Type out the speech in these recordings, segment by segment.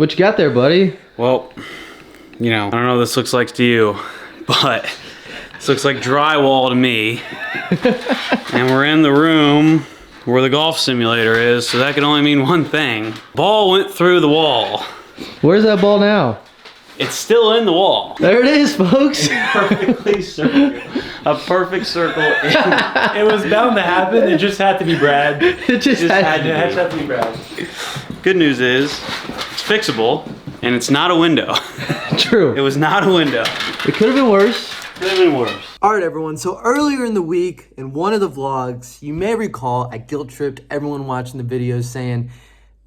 What you got there, buddy? Well, you know, I don't know what this looks like to you, but this looks like drywall to me. And we're in the room where the golf simulator is, so that could only mean one thing. Ball went through the wall. Where's that ball now? It's still in the wall. There it is, folks. Perfectly circle. A perfect circle. It was bound to happen. It just had to be Brad. It just had to be Brad. Good news is, it's fixable, and it's not a window. True. It was not a window. It could have been worse. Could have been worse. Alright everyone, so earlier in the week, in one of the vlogs, you may recall I guilt-tripped everyone watching the videos saying,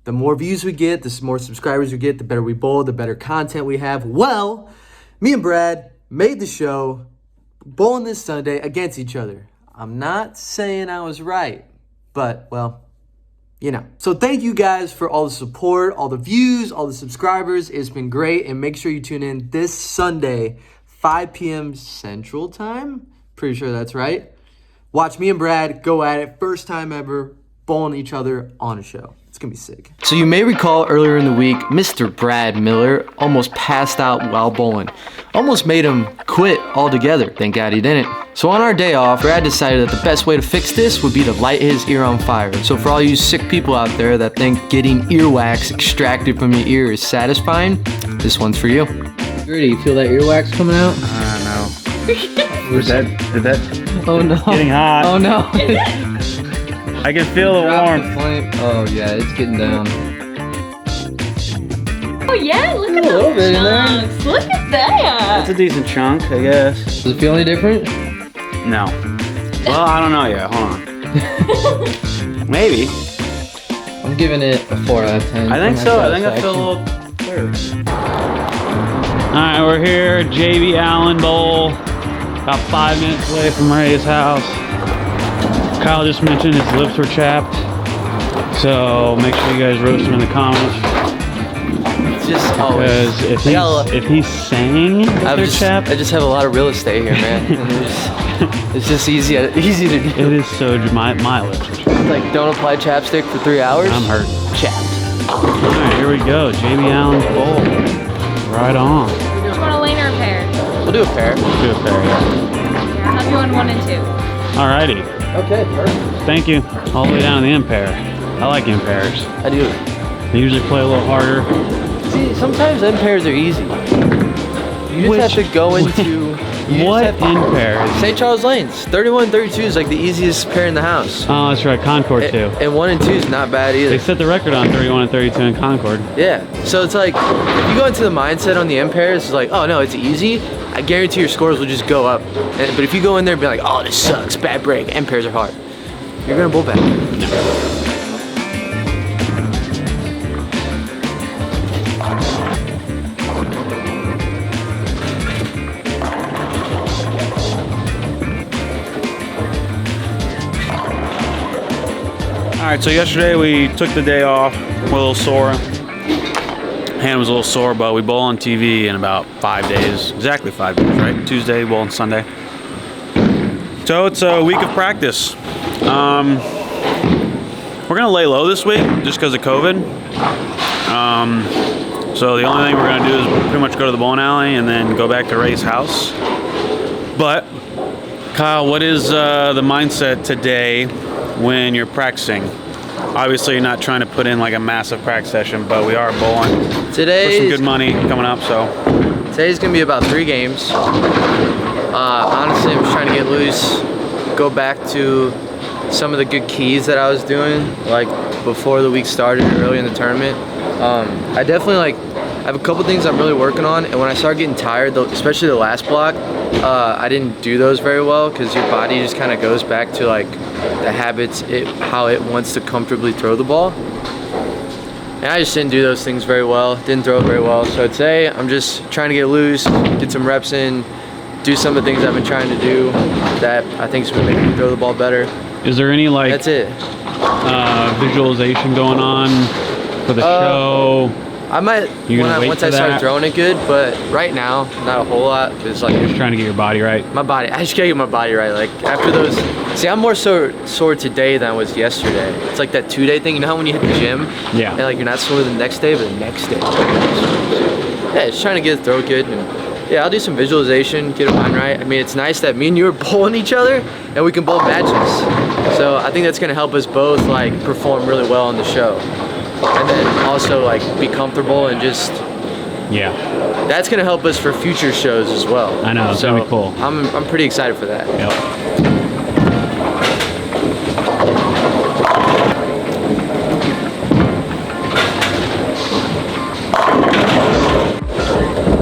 the more views we get, the more subscribers we get, the better we bowl, the better content we have. Well, me and Brad made the show bowling this Sunday against each other. I'm not saying I was right, but, well, you know. So thank you guys for all the support, all the views, all the subscribers. It's been great, and make sure you tune in this Sunday, 5 p.m. Central Time. Pretty sure that's right. Watch me and Brad go at it, first time ever, bowling each other on a show. It's gonna be sick. So you may recall earlier in the week, Mr. Brad Miller almost passed out while bowling. Almost made him quit altogether. Thank God he didn't. So on our day off, Brad decided that the best way to fix this would be to light his ear on fire. So for all you sick people out there that think getting earwax extracted from your ear is satisfying, this one's for you. Gertie, you feel that earwax coming out? No. Is that Oh no. getting hot? Oh no. I can feel the warmth. Oh yeah, it's getting down. Oh yeah, look at A little those bit in there. chunks. Look at that. That's a decent chunk, I guess. Does it feel any different? No. Well, I don't know yet. Hold on. Maybe. I'm giving it a 4 out of 10. I think for my so. I think I feel a satisfaction. little clearer. Alright, we're here. JB Allen Bowl. About 5 minutes away from Ray's house. Kyle just mentioned his lips were chapped. So make sure you guys roast him in the comments. Just always. Because if he's saying that they're chapped, I just have a lot of real estate here, man. It's just easy to do. it is so my lips are chapped. It's like, don't apply chapstick for 3 hours. I'm hurt. Chapped. Alright, here we go. JB Allen's Bowl. Right on. Do you want a lane or a pair? We'll do a pair. Do a pair, yeah. Here, I'll have you on 1 and 2. Alrighty. Okay, perfect. Thank you. All the way down to the impair. I like impairs. I do. They usually play a little harder. See, sometimes impairs are easy. You just have to go into... What impairs? St. Charles Lanes. 31 and 32 is like the easiest pair in the house. Oh, that's right. Concord too. And 1 and 2 is not bad either. They set the record on 31 and 32 in Concord. Yeah. So it's like, if you go into the mindset on the impairs, it's like, oh no, it's easy. I guarantee your scores will just go up. But if you go in there and be like, oh, this sucks, bad break, impairs are hard, you're gonna bowl bad. All right, so yesterday we took the day off. We're a little sore. Hand was a little sore, but we bowl on TV in about 5 days. Exactly 5 days, right? Tuesday, bowl on Sunday. So it's a week of practice. We're gonna lay low this week just because of COVID. So the only thing we're gonna do is pretty much go to the bowling alley and then go back to Ray's house. But Kyle, what is the mindset today when you're practicing? Obviously, you're not trying to put in like a massive practice session, but we are bowling for some good money coming up. So today's gonna be about 3 games. Honestly, I'm just trying to get loose, go back to some of the good keys that I was doing, like before the week started, early in the tournament. I definitely I have a couple things I'm really working on, and when I start getting tired, especially the last block, I didn't do those very well because your body just kind of goes back to like the habits, how it wants to comfortably throw the ball. And I just didn't do those things very well, didn't throw it very well. So today, I'm just trying to get loose, get some reps in, do some of the things I've been trying to do that I think is going to make me throw the ball better. is there any like That's it. visualization going on for the show? I might You gonna wait once for I start that? throwing it good, but right now, not a whole lot. It's like Just trying to get your body right. my body. I just gotta get my body right. Like after those, see, I'm more sore today than I was yesterday. It's like that 2-day thing. You know how when you hit the gym, Yeah. and like you're not sore the next day, but the next day. Yeah, just trying to get the throw good. And yeah, I'll do some visualization, get mine right. I mean, it's nice that me and you are bowling each other, and we can bowl matches. So I think that's gonna help us both like perform really well on the show, and then also like be comfortable and just. Yeah. That's gonna help us for future shows as well. I know, it's so gonna be cool. I'm pretty excited for that. Yep.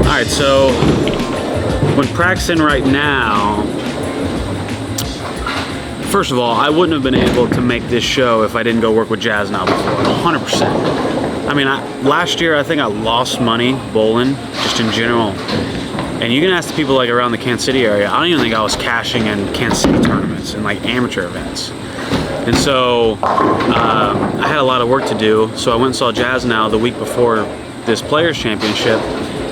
All right, so when practicing right now, first of all, I wouldn't have been able to make this show if I didn't go work with Jazz now before, 100%. I mean, last year I think I lost money bowling, just in general. And you can ask the people like around the Kansas City area, I don't even think I was cashing in Kansas City tournaments and like amateur events. And so I had a lot of work to do, so I went and saw Jazz now the week before this Players Championship.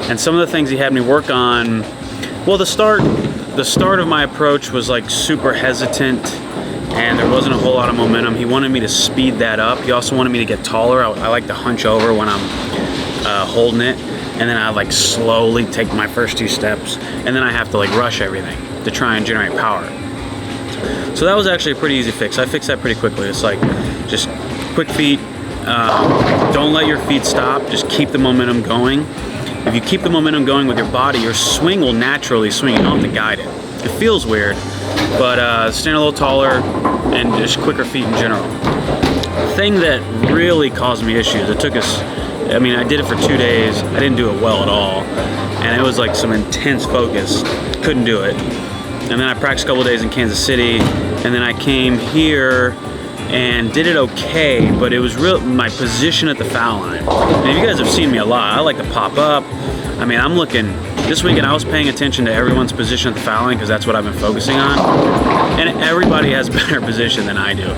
And some of the things he had me work on, well, the start of my approach was like super hesitant and there wasn't a whole lot of momentum. He wanted me to speed that up. He also wanted me to get taller. I like to hunch over when I'm holding it, and then I like slowly take my first 2 steps, and then I have to like rush everything to try and generate power. So that was actually a pretty easy fix. I fixed that pretty quickly. It's like just quick feet. Don't let your feet stop. Just keep the momentum going. If you keep the momentum going with your body, your swing will naturally swing. You don't have to guide it. It feels weird, but stand a little taller and just quicker feet in general. The thing that really caused me issues, it took us, I mean, I did it for 2 days. I didn't do it well at all. And it was like some intense focus. Couldn't do it. And then I practiced a couple days in Kansas City, and then I came here and did it okay, but it was my position at the foul line. And you guys have seen me a lot. I like to pop up. I mean, I'm looking, this weekend I was paying attention to everyone's position at the foul line because that's what I've been focusing on. And everybody has better position than I do.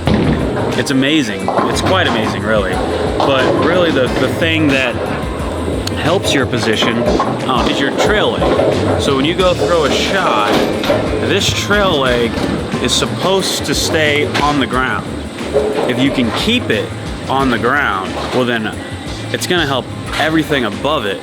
It's amazing. It's quite amazing, really. But really the thing that helps your position is your trail leg. So when you go throw a shot, this trail leg is supposed to stay on the ground. If you can keep it on the ground, well then it's gonna help everything above it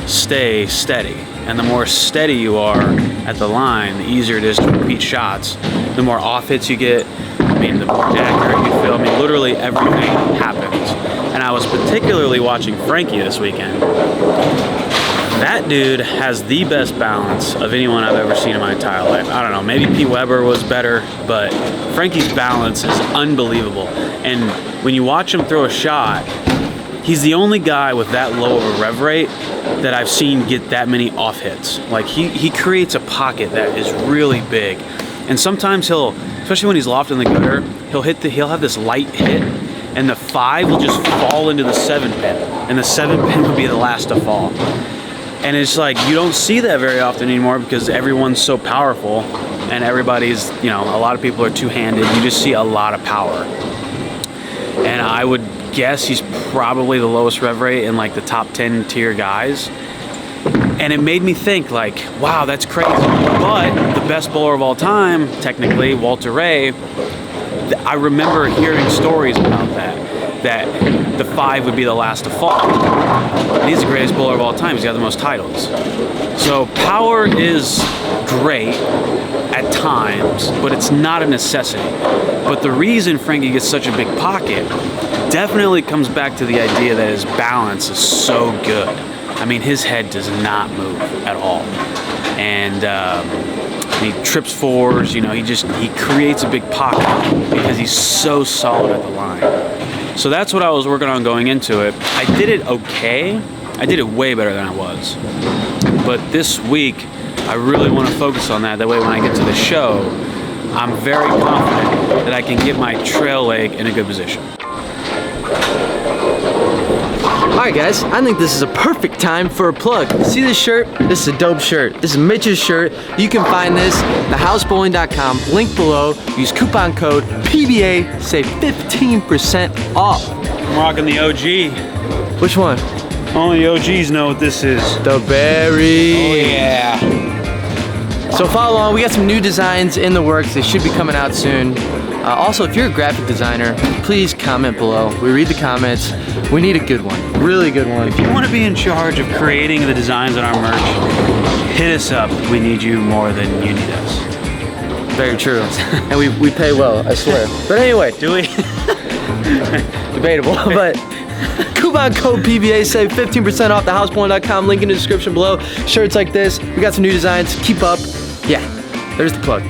stay steady. And the more steady you are at the line, the easier it is to repeat shots. The more off hits you get, I mean, the more accurate you feel. I mean, literally everything happens. And I was particularly watching Frankie this weekend. That dude has the best balance of anyone I've ever seen in my entire life. I don't know, maybe Pete Weber was better, but Frankie's balance is unbelievable. And when you watch him throw a shot, he's the only guy with that low of a rev rate that I've seen get that many off hits. Like he creates a pocket that is really big. And sometimes he'll, especially when he's loft in the gutter, he'll have this light hit, and the 5 will just fall into the 7 pin, and the 7 pin will be the last to fall. And it's like, you don't see that very often anymore because everyone's so powerful and everybody's, you know, a lot of people are two-handed. You just see a lot of power. And I would guess he's probably the lowest rev rate in like the top 10 tier guys. And it made me think like, wow, that's crazy. But the best bowler of all time, technically, Walter Ray, I remember hearing stories about that the 5 would be the last to fall. And he's the greatest bowler of all time. He's got the most titles. So power is great at times, but it's not a necessity. But the reason Frankie gets such a big pocket definitely comes back to the idea that his balance is so good. I mean, his head does not move at all. And he trips 4s, you know, he creates a big pocket because he's so solid at the line. So that's what I was working on going into it. I did it okay. I did it way better than I was. But this week, I really want to focus on that. That way when I get to the show, I'm very confident that I can get my trail leg in a good position. Alright guys, I think this is a perfect time for a plug. See this shirt? This is a dope shirt. This is Mitch's shirt. You can find this at thehousebowling.com, link below. Use coupon code PBA, save 15% off. I'm rocking the OG. Which one? Only OGs know what this is. The berry. Oh yeah. So follow along. We got some new designs in the works. They should be coming out soon. Also, if you're a graphic designer, please comment below. We read the comments. We need a good one, really good one. If you want to be in charge of creating the designs on our merch, hit us up. We need you more than you need us. Very true. And we pay well, I swear. But anyway, Do we? debatable. But coupon code PVA, save 15% off thehouseporn.com. Link in the description below. Shirts like this. We got some new designs. Keep up. Yeah, there's the plug.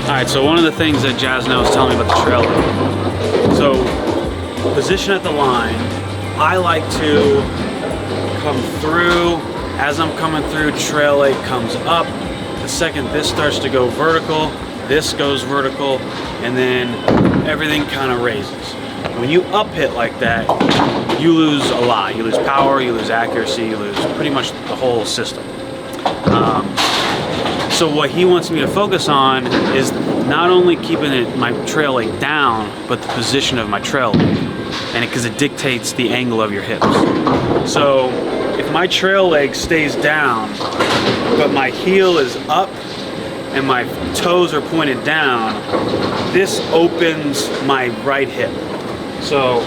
Alright, so one of the things that Jasna was telling me about the trail leg. So, position at the line. I like to come through. As I'm coming through, trail leg comes up. The second this starts to go vertical, this goes vertical, and then everything kind of raises. When you up hit like that, you lose a lot. You lose power, you lose accuracy, you lose pretty much the whole system. So what he wants me to focus on is not only keeping my trail leg down, but the position of my trail leg, and because it dictates the angle of your hips. So if my trail leg stays down, but my heel is up and my toes are pointed down, this opens my right hip. So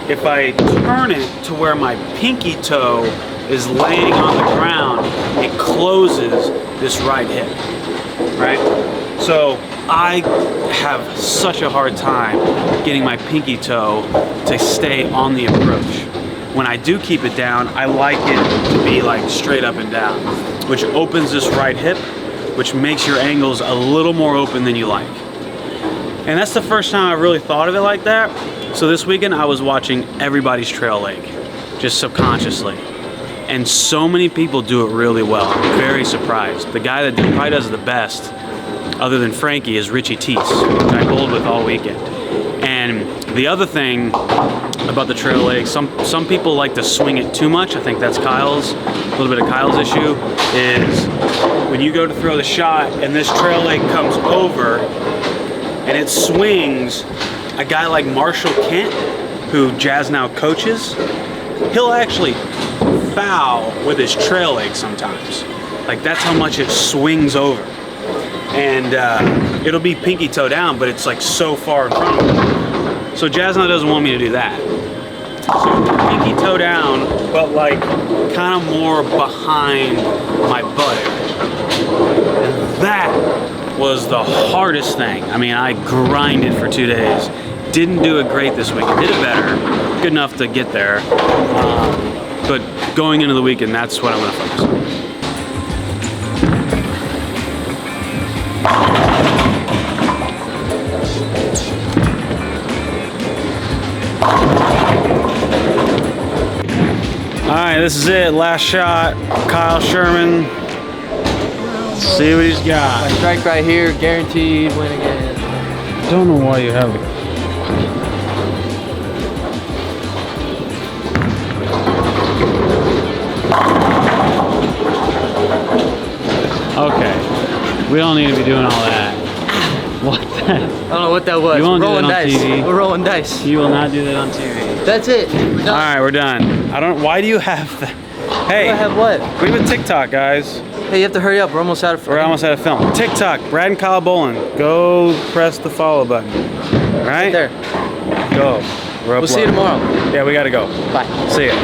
if I turn it to where my pinky toe is laying on the ground, it closes this right hip, right? So I have such a hard time getting my pinky toe to stay on the approach. When I do keep it down, I like it to be like straight up and down, which opens this right hip, which makes your angles a little more open than you like. And that's the first time I really thought of it like that. So this weekend I was watching everybody's trail leg, just subconsciously. And so many people do it really well. I'm very surprised. The guy that probably does it the best, other than Frankie, is Richie Teese, which I bowled with all weekend. And the other thing about the trail leg, some people like to swing it too much. I think that's Kyle's, a little bit of Kyle's issue, is when you go to throw the shot and this trail leg comes over and it swings, a guy like Marshall Kent, who Jazz now coaches, he'll actually foul with his trail leg sometimes. Like that's how much it swings over. And it'll be pinky toe down, but it's like so far in front of him. So Jasna doesn't want me to do that. So pinky toe down, but like kind of more behind my butt. And that was the hardest thing. I mean, I grinded for 2 days. Didn't do it great this week. I did it better, good enough to get there. But going into the weekend, that's what I'm gonna focus on. All right, this is it. Last shot. Kyle Sherman. See what he's got. Strike right here, guaranteed win again. Don't know why you have it. Okay, we don't need to be doing all that. What the? I don't know what that was. You won't We're do rolling that on dice. TV. We're rolling dice. You will not do that on TV. That's it. We're done. All right, we're done. I don't. Why do you have the? Hey, I have what? we have a TikTok, guys. Hey, you have to hurry up. We're almost out of. We're almost out of film. TikTok, Brad and Kyle Bolin. Go press the follow button. All right? There. Go. We're We'll see you uploading. tomorrow. Yeah, we gotta go. Bye. See ya.